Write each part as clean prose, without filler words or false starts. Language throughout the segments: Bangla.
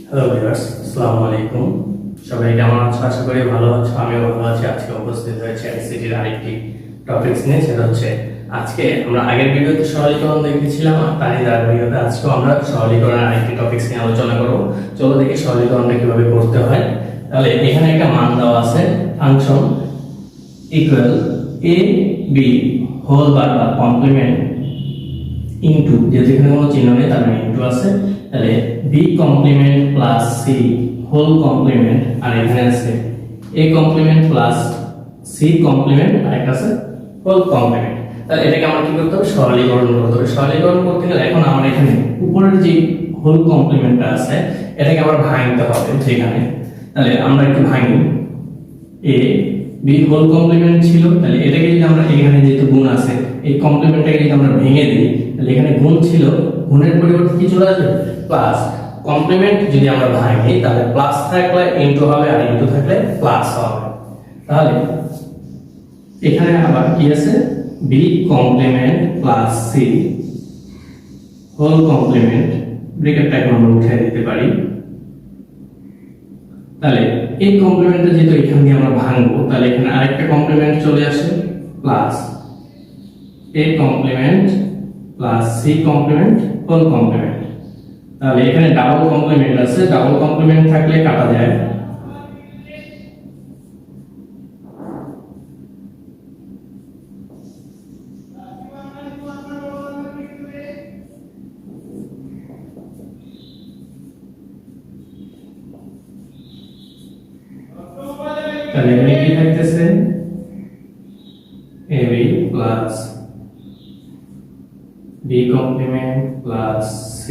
হ্যালো ভিউয়ার্স, আসসালামু আলাইকুম। সবাই কেমন আছো? আশা করি ভালো আছো। আমিও ভালো আছি। আজকে উপস্থিত হয়েছে আইসিটির আরেকটি টপিকস নিয়ে, সেটা হচ্ছে আজকে আমরা আগের ভিডিওতে সরলীকরণ দেখেছিলাম, আর তারই ধারাবাহিকতায় আজকেও আমরা সরলীকরণের আরেকটি টপিকস নিয়ে আলোচনা করব। চলো দেখি সরলীকরণটা কিভাবে করতে হয়। তাহলে এখানে একটা মান দেওয়া আছে, function equal A B whole বার বা কমপ্লিমেন্ট ইনটু, যেহেতু এখানে কোনো চিহ্ন নেই তার মানে ইনটু আছে, তাহলে B complement plus C whole complement, আর এখানে আছে A complement plus C complement, আর একটা আছে হোল কমপ্লিমেন্ট। তাহলে এটাকে আমরা কি করতে হবে? সরলীকরণ করতে হবে। সরলীকরণ করতে গেলে এখন আমার এখানে উপরের যে হোল কমপ্লিমেন্টটা আছে এটাকে আবার ভাঙতে হবে যেখানে। তাহলে আমরা একটু ভাঙি। এ বি হোল কমপ্লিমেন্ট ছিল, তাহলে এটাকে যদি আমরা এখানে যেহেতু গুণ আছে এই কমপ্লিমেন্টটাকে যদি আমরা ভেঙে দিই, তাহলে এখানে গুণ ছিল, গুণের পরিবর্তে কি চলে আসবে? প্লাস। কমপ্লিমেন্ট যদি আমরা ভাঙি তাহলে প্লাস থাকলে ইনটু হবে, আর ইনটু থাকলে প্লাস হবে। তাহলে এখানে আবার কি আছে? B complement plus C whole complement, ব্র্যাকেটটাকে আমরা উঠিয়ে দিতে পারি। তাহলে এই কমপ্লিমেন্টটা যেহেতু এখান দিয়ে আমরা ভাঙবো, তাহলে এখানে আরেকটা কমপ্লিমেন্ট চলে আসে plus A complement plus C complement whole complement. তাহলে এখানে ডাবল কমপ্লিমেন্ট আছে, ডাবল কমপ্লিমেন্ট থাকলে কাটা যায়। তাহলে এখানে কি থাকতেছে? ab plus b complement plus c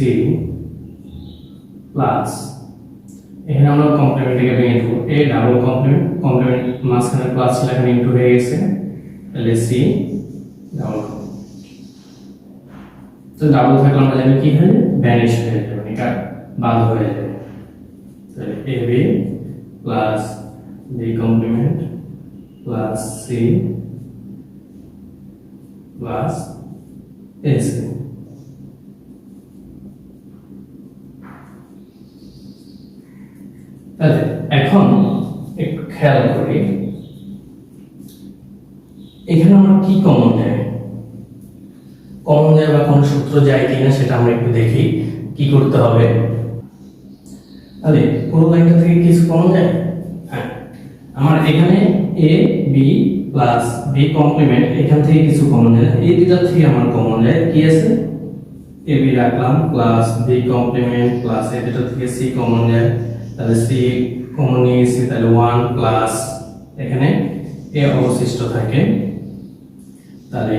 plus, এখানে আমরা কমপ্লিমেন্টটাকে ভেঙে দেব। a ডাবল কমপ্লিমেন্ট, কমপ্লিমেন্ট মাঝখানে প্লাস ছিল এখানে ইনটু হয়ে গেছে, তাহলে c ডাবল। তো ডাবল থাকলে আমরা জানি কি হয়? ভ্যানিশ হয়ে যাবে, এটা বাদ হয়ে যাবে। তাহলে ab plus b complement plus c plus ac। তাহলে এখন একটু খেয়াল করি এখানে আমরা কি কমন যায়, কমন যায় বা কোন সূত্র যায় কিনা সেটা আমরা একটু দেখি কি করতে হবে। তাহলে পুরো লাইনটা থেকে কিছু কমন যায়? হ্যাঁ, আমার এখানে এ বি প্লাস বি কমপ্লিমেন্ট, এখান থেকে কিছু কমন যায়। এই দুটো থেকে আমার কমন যায় কি আছে? এ বি রাখলাম প্লাস বি কমপ্লিমেন্ট প্লাস এই দুটো থেকে সি কমন যায়, তাহলে সি কমন নিয়েছি, তাহলে 1 প্লাস এখানে এ অবশিষ্ট থাকে। তাহলে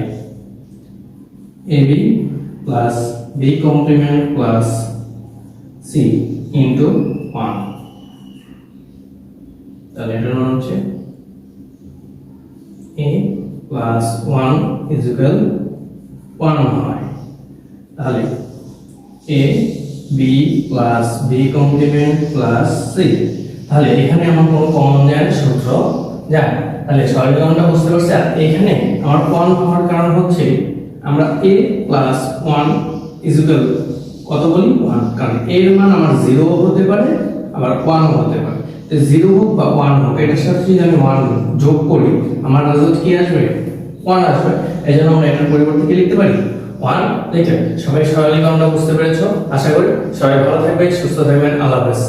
A B plus B complement plus C into 1, তাহলে এটার মান হচ্ছে a প্লাস 1 ইজ ইকুয়াল 1 হয়। তাহলে a b plus b complement plus c, তাহলে এখানে আমার কোনো কমন যায় সূত্র যায়। তাহলে সরলীকরণটা বুঝতে পারছি। আর এখানে আমার 1 হওয়ার কারণ হচ্ছে আমরা a প্লাস 1 ইজ ইকুয়াল কত বলি? 1, কারণ a এর মান আমার 0 হতে পারে আবার 1 হতে পারে। তো 0 হোক বা 1 হোক, এটার সাথে যদি আমি 1 যোগ করি আমার রেজাল্ট কি আসবে? 1 আসবে। এজন্য আমরা এটার পরিবর্তে কি লিখতে পারি? 1 লিখে। সবাই সরলীকরণটা বুঝতে পেরেছো? আশা করি সবাই ভালো থাকবেন, সুস্থ থাকবেন। আল্লাহ হাফেজ।